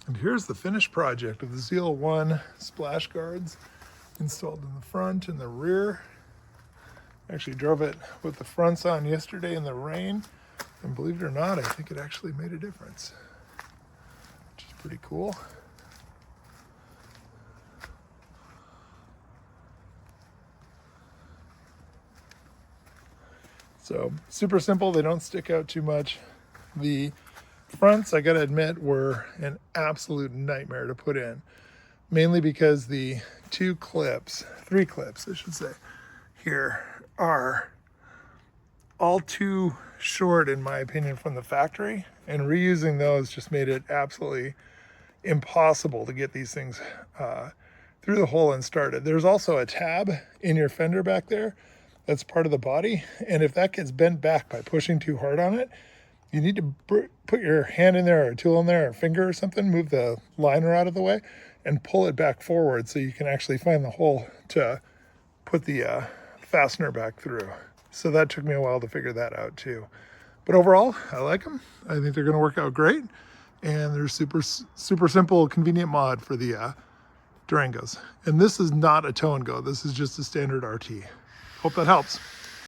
And here's the finished project of the ZL1 splash guards installed in the front and the rear. Actually drove it with the fronts on yesterday in the rain, and believe it or not, I think it actually made a difference, which is pretty cool. So super simple, they don't stick out too much. The fronts, I gotta admit, were an absolute nightmare to put in, mainly because the three clips I should say, here are all too short in my opinion from the factory, and reusing those just made it absolutely impossible to get these things through the hole and started. There's also a tab in your fender back there that's part of the body, and if that gets bent back by pushing too hard on it, you need to put your hand in there or a tool in there or a finger or something, move the liner out of the way and pull it back forward so you can actually find the hole to put the fastener back through. So that took me a while to figure that out too. But overall, I like them. I think they're gonna work out great. And they're super simple, convenient mod for the Durangos. And this is not a tow and go. This is just a standard RT. Hope that helps.